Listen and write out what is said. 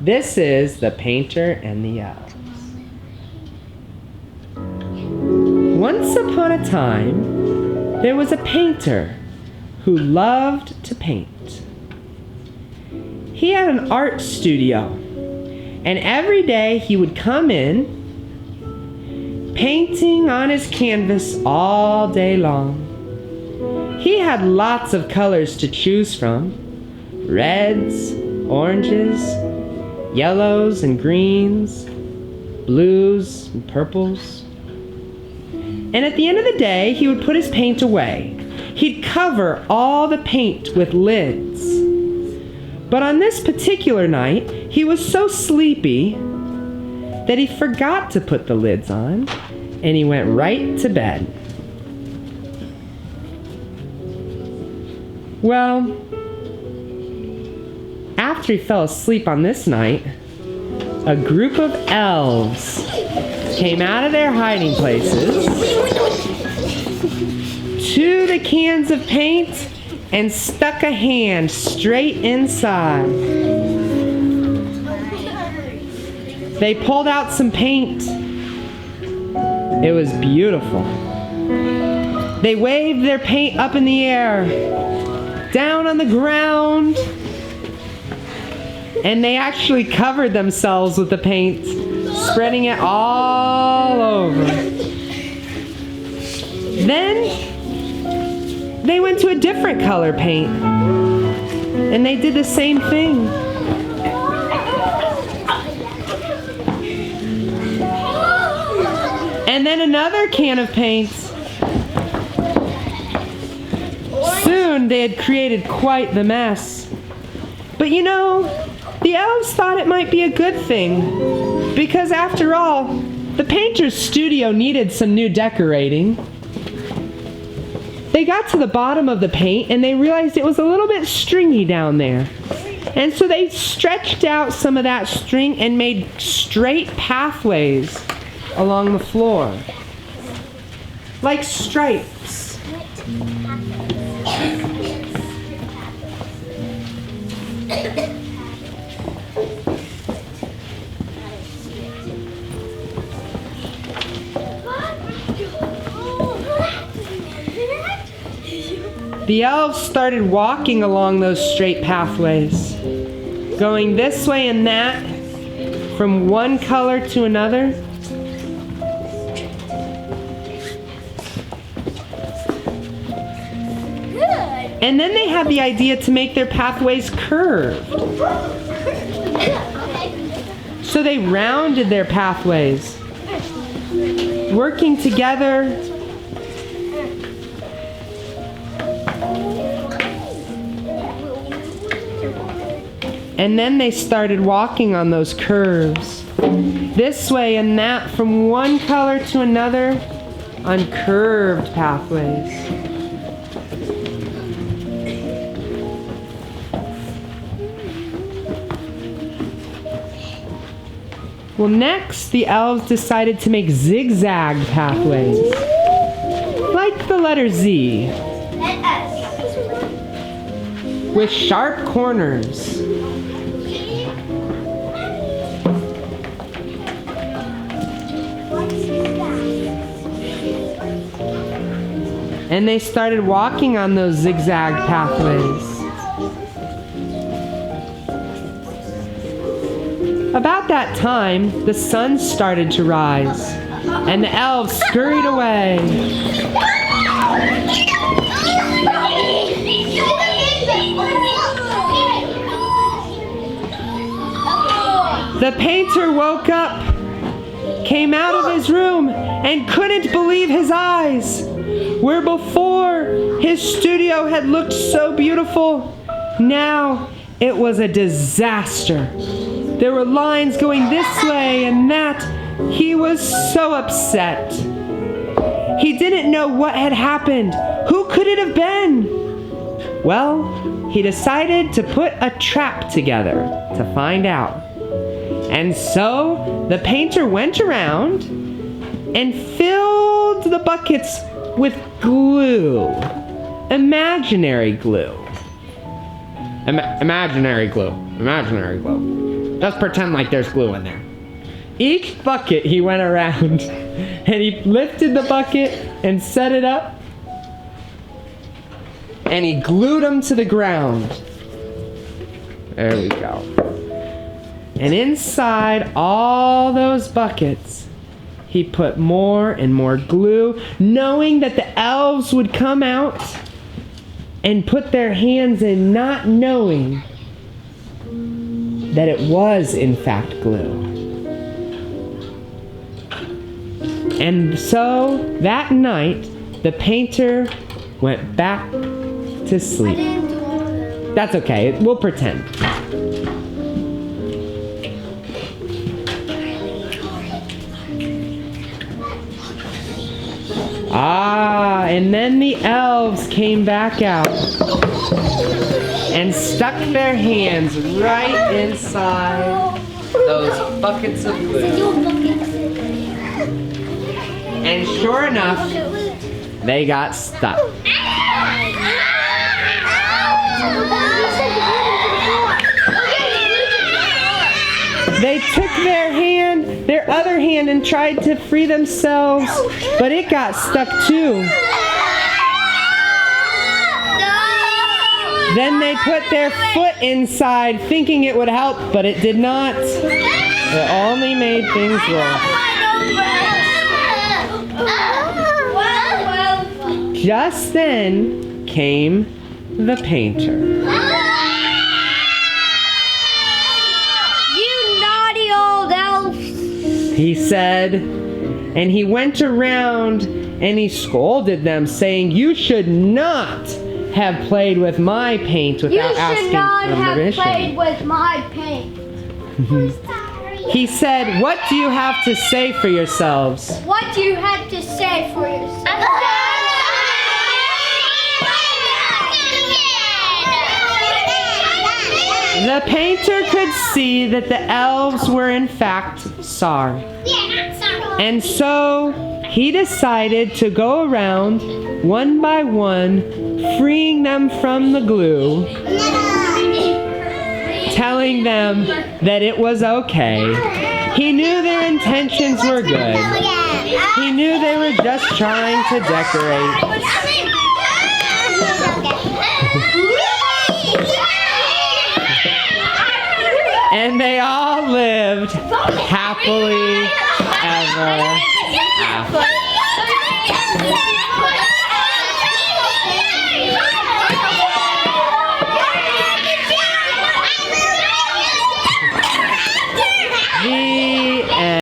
This is the painter and the elves. Once upon a time, there was a painter who loved to paint. He had an art studio, and every day he would come in, painting on his canvas all day long. He had lots of colors to choose from: reds, oranges, yellows and greens, blues and purples. And at the end of the day, he would put his paint away. He'd cover all the paint with lids. But on this particular night, he was so sleepy that he forgot to put the lids on, and he went right to bed. Well, after he fell asleep on this night, a group of elves came out of their hiding places to the cans of paint and stuck a hand straight inside. They pulled out some paint. It was beautiful. They waved their paint up in the air, down on the ground, and they actually covered themselves with the paint, spreading it all over. Then they went to a different color paint, and they did the same thing. And then another can of paint. Soon they had created quite the mess. But you know, the elves thought it might be a good thing, because after all, the painter's studio needed some new decorating. They got to the bottom of the paint and they realized it was a little bit stringy down there. And so they stretched out some of that string and made straight pathways along the floor, like stripes. The elves started walking along those straight pathways, going this way and that, from one color to another. And then they had the idea to make their pathways curved. So they rounded their pathways, working together. And then they started walking on those curves, this way and that, from one color to another, on curved pathways. Well, next, the elves decided to make zigzag pathways, like the letter Z, with sharp corners. And they started walking on those zigzag pathways. About that time, the sun started to rise, and the elves scurried away. The painter woke up, came out of his room, and couldn't believe his eyes. Where before his studio had looked so beautiful, now it was a disaster. There were lines going this way and that. He was so upset. He didn't know what had happened. Who could it have been? Well, he decided to put a trap together to find out. And so the painter went around and filled the buckets with glue. Imaginary glue. Imaginary glue. Imaginary glue. Let's pretend like there's glue in there. Each bucket he went around and he lifted the bucket and set it up and he glued them to the ground. There we go. And inside all those buckets, he put more and more glue, knowing that the elves would come out and put their hands in, not knowing that it was in fact glue. And so that night, the painter went back to sleep. That's okay, we'll pretend. And then the elves came back out and stuck their hands right inside those buckets of glue. And sure enough, they got stuck. They took their other hand and tried to free themselves, but it got stuck too. Then they put their foot inside thinking it would help, but it did not. It only made things worse. Just then came the painter. You naughty old elf, He said, and he went around and he scolded them, saying, "You should not have played with my paint without asking you should not have permission." played with my paint. He said, "What do you have to say for yourselves?" What do you have to say for yourself? The painter could see that the elves were in fact sorry. And so he decided to go around one by one, freeing them from the glue, telling them that it was okay. He knew their intentions were good. He knew they were just trying to decorate. And they all lived happily ever after. The